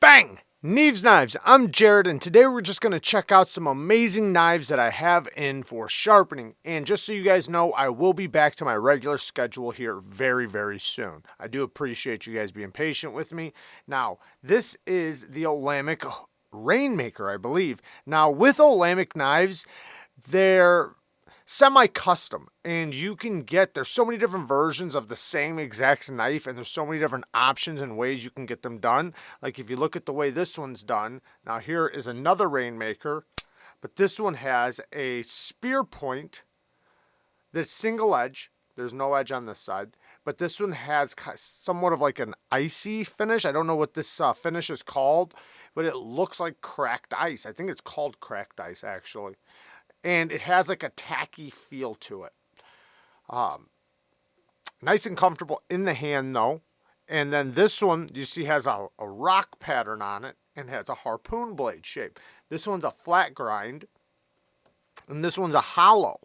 Bang! Neeves Knives, I'm Jared, and today we're just going to check out some amazing knives that I have in for sharpening. And just so you guys know, I will be back to my regular schedule here very, very soon. I do appreciate you guys being patient with me. Now, this is the Olamic Rainmaker, I believe. Now, with Olamic knives, they're semi-custom, and you can get, there's so many different versions of the same exact knife, and there's so many different options and ways you can get them done. Like if you look at the way this one's done, now here is another Rainmaker, but this one has a spear point that's single edge. There's no edge on this side, but this one has somewhat of like an icy finish. I don't know what this finish is called, but it looks like cracked ice. I think it's called cracked ice, actually. And it has like a tacky feel to it. Nice and comfortable in the hand though. And then this one, you see, has a rock pattern on it and has a harpoon blade shape. This one's a flat grind, and this one's a hollow.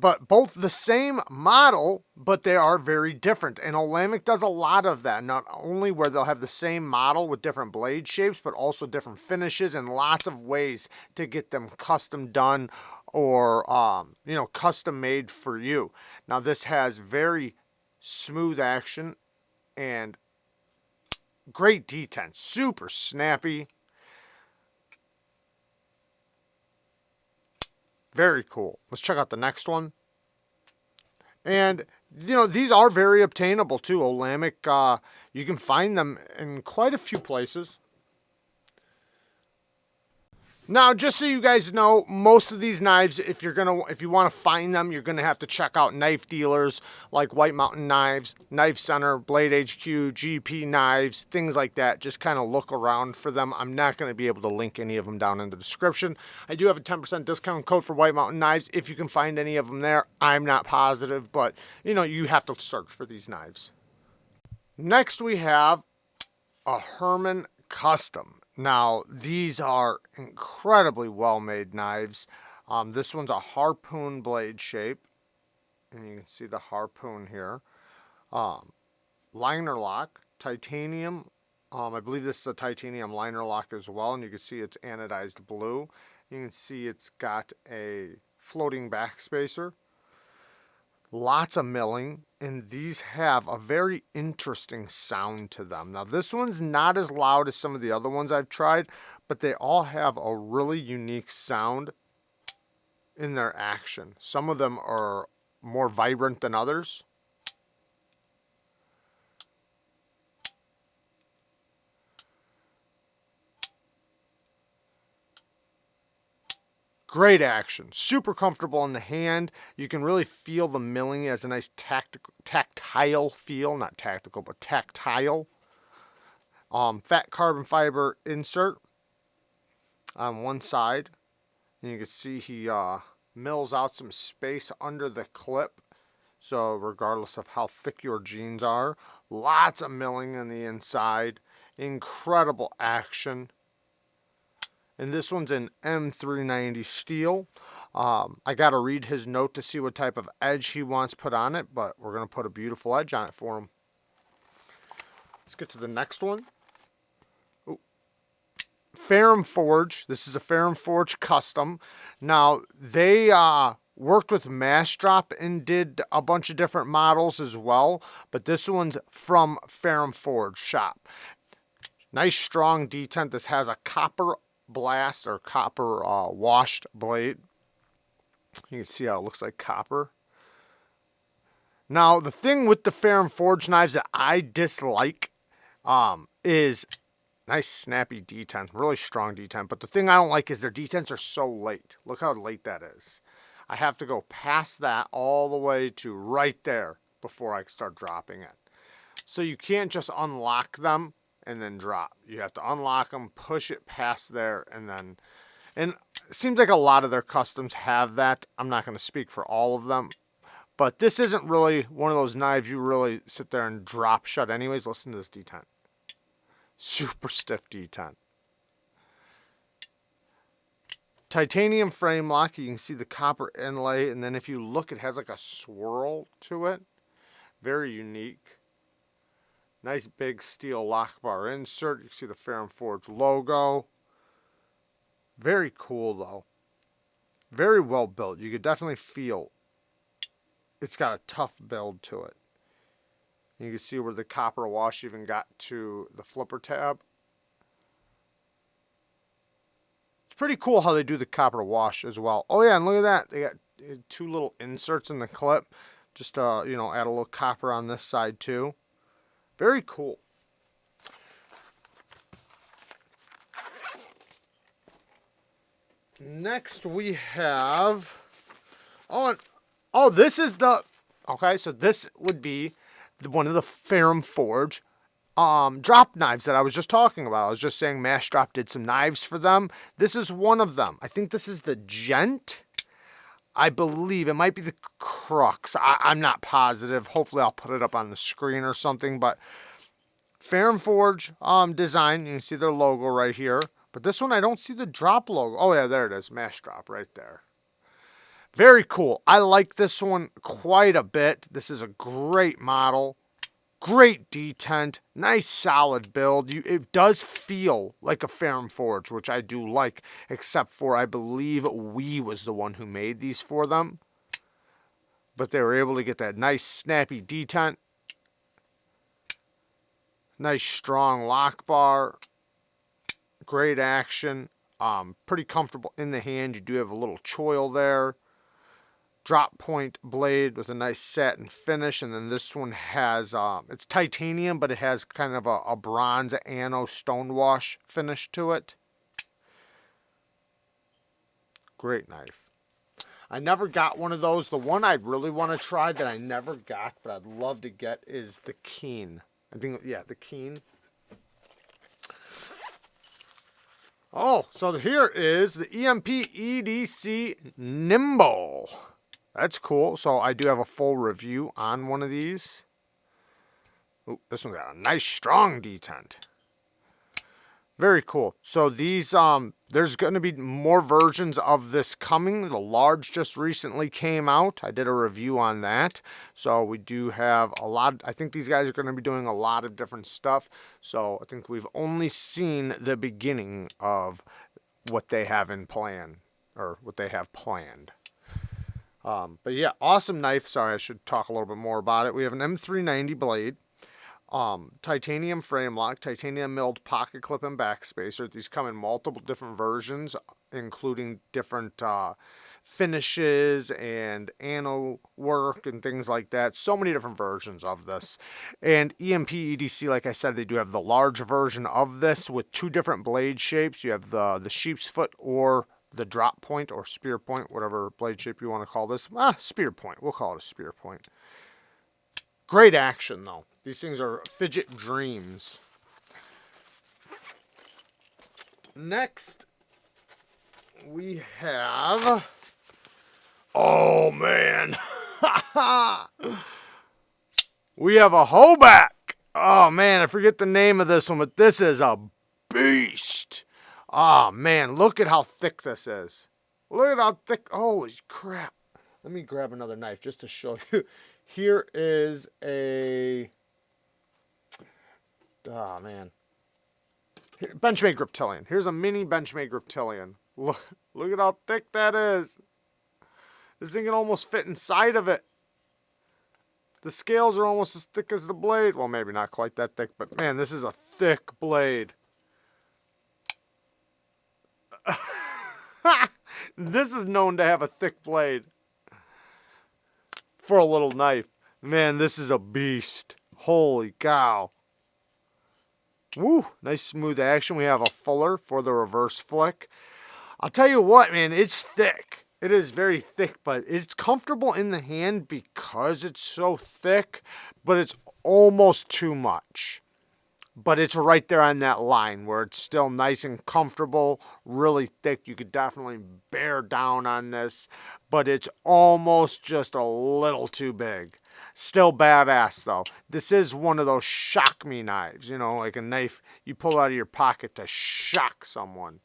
But both the same model, but they are very different. And Olamic does a lot of that. Not only where they'll have the same model with different blade shapes, but also different finishes and lots of ways to get them custom done or, custom made for you. Now this has very smooth action and great detent. Super snappy. Very cool. Let's check out the next one. And, these are very obtainable too. Olamic, you can find them in quite a few places. Now, just so you guys know, most of these knives, if you want to find them, you're gonna have to check out knife dealers like White Mountain Knives, Knife Center, Blade HQ, GP Knives, things like that. Just kind of look around for them. I'm not going to be able to link any of them down in the description. I do have a 10% discount code for White Mountain Knives if you can find any of them there. I'm not positive, but you have to search for these knives. Next, we have a HERMAN Custom. Now, these are incredibly well-made knives. This one's a harpoon blade shape, and you can see the harpoon here. Liner lock, titanium. I believe this is a titanium liner lock as well, and you can see it's anodized blue. You can see it's got a floating backspacer. Lots of milling, and these have a very interesting sound to them. Now, this one's not as loud as some of the other ones I've tried, but they all have a really unique sound in their action. Some of them are more vibrant than others. Great action, super comfortable in the hand. You can really feel the milling. It has a nice tactile feel, not tactical, but tactile. Fat carbon fiber insert on one side. And you can see he mills out some space under the clip. So regardless of how thick your jeans are, lots of milling on the inside. Incredible action. And this one's an M390 steel. I got to read his note to see what type of edge he wants put on it, but we're going to put a beautiful edge on it for him. Let's get to the next one. Ooh. Ferrum Forge. This is a Ferrum Forge Custom. Now, they worked with Mass Drop and did a bunch of different models as well, but this one's from Ferrum Forge shop. Nice strong detent. This has a copper blast or copper washed blade. You can see how it looks like copper. Now, the thing with the Ferrum Forge knives that I dislike is nice snappy detent, really strong detent. But the thing I don't like is their detents are so late. Look how late that is. I have to go past that all the way to right there before I start dropping it. So you can't just unlock them and then drop. You have to unlock them, push it past there, and it seems like a lot of their customs have that. I'm not going to speak for all of them, but this isn't really one of those knives you really sit there and drop shut anyways. Listen to this detent. Super stiff detent. Titanium frame lock. You can see the copper inlay, and then if you look, it has like a swirl to it. Very unique. Nice big steel lock bar insert. You can see the Ferrum Forge logo. Very cool though. Very well built. You could definitely feel it's got a tough build to it. You can see where the copper wash even got to the flipper tab. It's pretty cool how they do the copper wash as well. Oh yeah, and look at that. They got 2 little inserts in the clip. Just you know, add a little copper on this side too. Very cool. Next we have, oh, this is the, okay, so this would be one of the Ferrum Forge drop knives that I was just talking about. I was just saying Mash Drop did some knives for them. This is one of them. I think this is the Gent. I believe it might be the Crux. I'm not positive. Hopefully I'll put it up on the screen or something, but Ferrum Forge design. You can see their logo right here. But this one, I don't see the drop logo. Oh, yeah, there it is. Mash Drop right there. Very cool. I like this one quite a bit. This is a great model. Great detent. Nice solid build. It does feel like a Ferrum Forge, which I do like, except for I believe We was the one who made these for them. But they were able to get that nice snappy detent. Nice strong lock bar. Great action. Pretty comfortable in the hand. You do have a little choil there. Drop point blade with a nice satin finish. And then this one has, it's titanium, but it has kind of a bronze anno stonewash finish to it. Great knife. I never got one of those. The one I'd really want to try that I never got, but I'd love to get is the Keen. I think, yeah, the Keen. Oh, so here is the EMP EDC Nimble. That's cool. So I do have a full review on one of these. Ooh, this one's got a nice strong detent. Very cool. So these, there's going to be more versions of this coming. The large just recently came out. I did a review on that. So we do have a lot. I think these guys are going to be doing a lot of different stuff. So I think we've only seen the beginning of what they have in plan, or what they have planned. But yeah, awesome knife. Sorry, I should talk a little bit more about it. We have an M390 blade. Titanium frame lock, titanium milled pocket clip and backspacer. These come in multiple different versions, including different finishes and anno work and things like that. So many different versions of this. And EMP EDC, like I said, they do have the large version of this with 2 different blade shapes. You have the sheep's foot or the drop point or spear point, whatever blade shape you want to call this. Spear point. We'll call it a spear point. Great action, though. These things are fidget dreams. Next, we have... Oh, man. We have a hoback. Oh, man, I forget the name of this one, but this is a beast. Oh, man, look at how thick this is. Look at how thick. Holy crap. Let me grab another knife just to show you. Here is a... Oh, man. Benchmade Griptilian. Here's a mini Benchmade Griptilian. Look at how thick that is. This thing can almost fit inside of it. The scales are almost as thick as the blade. Well, maybe not quite that thick, but man, this is a thick blade. This is known to have a thick blade for a little knife. Man, this is a beast. Holy cow. Woo, nice smooth action. We have a fuller for the reverse flick. I'll tell you what, man, it's thick. It is very thick, but it's comfortable in the hand because it's so thick, but it's almost too much. But it's right there on that line where it's still nice and comfortable, really thick. You could definitely bear down on this, but it's almost just a little too big. Still badass, though. This is one of those shock me knives, you know, like a knife you pull out of your pocket to shock someone.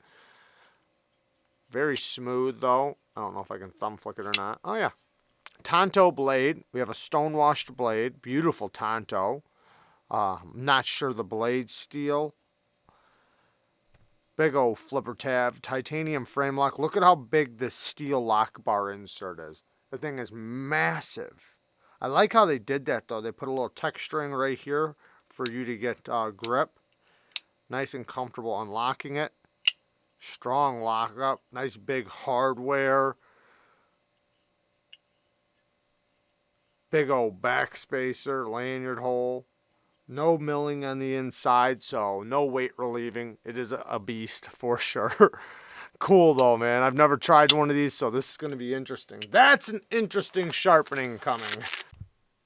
Very smooth, though. I don't know if I can thumb flick it or not. Oh, yeah. Tonto blade. We have a stone-washed blade. Beautiful Tonto. Not sure the blade steel. Big old flipper tab, titanium frame lock. Look at how big this steel lock bar insert is. The thing is massive. I like how they did that though. They put a little texturing right here for you to get grip. Nice and comfortable unlocking it. Strong lockup. Nice big hardware. Big old backspacer, lanyard hole. No milling on the inside, so no weight relieving. It is a beast for sure. Cool though, man. I've never tried one of these, so this is going to be interesting. That's an interesting sharpening coming.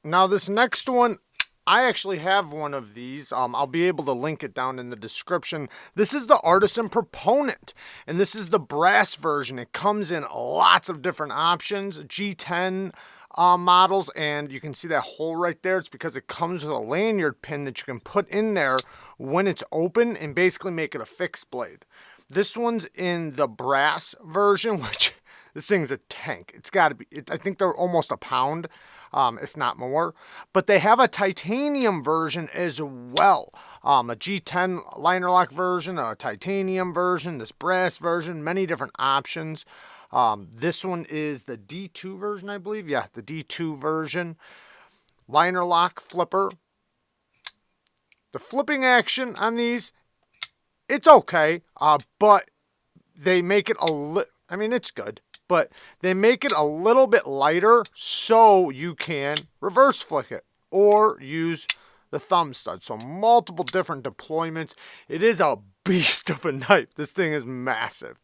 Now this next one, I actually have one of these. I'll be able to link it down in the description. This is the Artisan Proponent, and this is the brass version. It comes in lots of different options. G10 models, and you can see that hole right there. It's because it comes with a lanyard pin that you can put in there when it's open and basically make it a fixed blade. This one's in the brass version, which this thing's a tank. It's got to be, I think they're almost a pound, if not more. But they have a titanium version as well. A G10 liner lock version, a titanium version, this brass version, many different options. This one is the D2 version, I believe. Yeah, the D2 version. Liner lock flipper. The flipping action on these, it's okay, but they make it I mean, it's good, but they make it a little bit lighter so you can reverse flick it or use the thumb stud. So multiple different deployments. It is a beast of a knife. This thing is massive.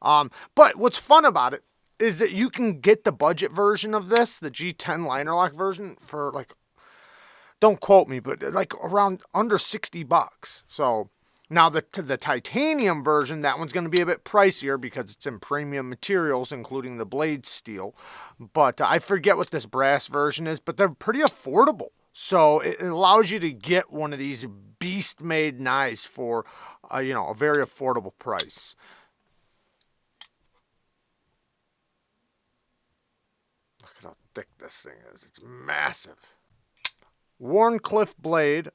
But what's fun about it is that you can get the budget version of this, the G10 liner lock version, for like, don't quote me, but like around under 60 bucks. So now the titanium version, that one's going to be a bit pricier because it's in premium materials, including the blade steel. But I forget what this brass version is, but they're pretty affordable. So it allows you to get one of these beast-made knives for, a very affordable price. Look at how thick this thing is. It's massive. Warncliffe blade.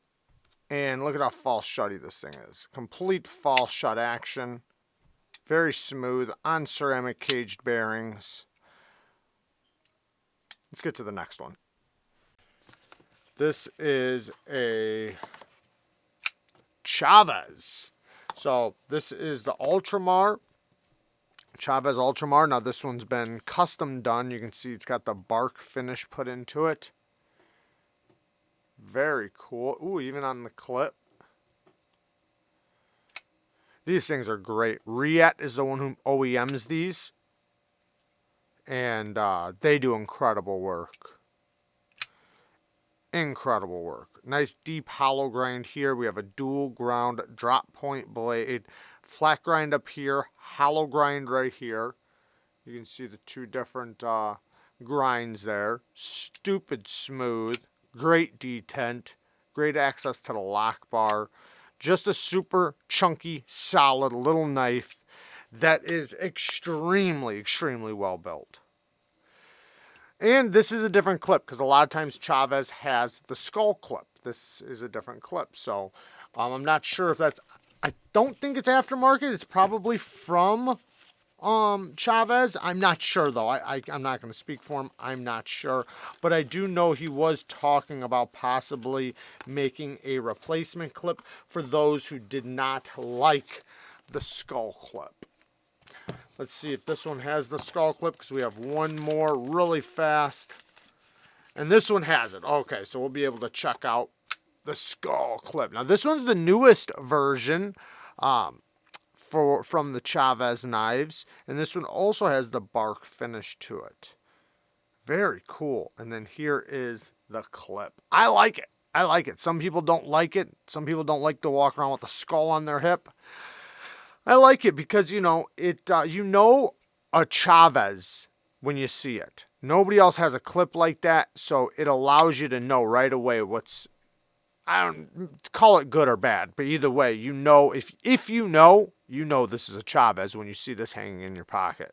And look at how false shutty this thing is. Complete false shut action. Very smooth on ceramic caged bearings. Let's get to the next one. This is a Chavez. So this is the Ultramar. Chavez Ultramar. Now this one's been custom done. You can see it's got the bark finish put into it. Very cool. Ooh, even on the clip. These things are great. Riet is the one who OEMs these. And they do incredible work. Incredible work. Nice deep hollow grind here. We have a dual ground drop point blade. Flat grind up here. Hollow grind right here. You can see the two different grinds there. Stupid smooth. Great detent, great access to the lock bar. Just a super chunky, solid little knife that is extremely, extremely well built. And this is a different clip because a lot of times Chavez has the skull clip. This is a different clip. So I'm not sure if that's, I don't think it's aftermarket. It's probably from Chavez. I'm not sure though. I'm not going to speak for him. I'm not sure, but I do know he was talking about possibly making a replacement clip for those who did not like the skull clip. Let's see if this one has the skull clip because we have one more really fast, and this one has it. Okay, so we'll be able to check out the skull clip. Now this one's the newest version. From the Chavez knives, and this one also has the bark finish to it. Very cool. And then here is the clip. I like it. I like it. Some people don't like it. Some people don't like to walk around with a skull on their hip. I like it because a Chavez when you see it. Nobody else has a clip like that, so it allows you to know right away what's, I don't call it good or bad, but either way, if you know this is a Chavez when you see this hanging in your pocket.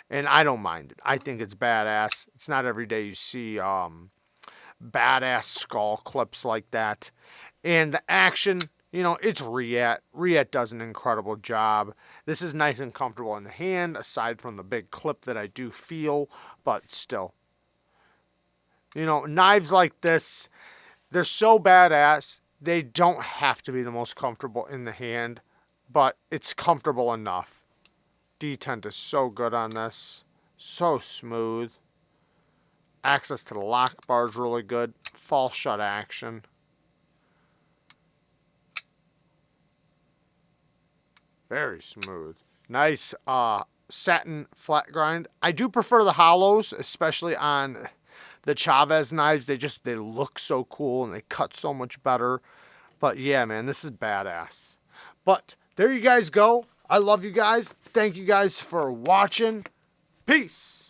And I don't mind it. I think it's badass. It's not every day you see badass skull clips like that. And the action, you know, it's Riet. Riet does an incredible job. This is nice and comfortable in the hand, aside from the big clip that I do feel, but still. You know, knives like this, they're so badass, they don't have to be the most comfortable in the hand, but it's comfortable enough. Detent is so good on this. So smooth. Access to the lock bar is really good. False shut action. Very smooth. Nice satin flat grind. I do prefer the hollows, especially on the Chavez knives. They look so cool and they cut so much better. But yeah, man, this is badass. But there you guys go. I love you guys. Thank you guys for watching. Peace.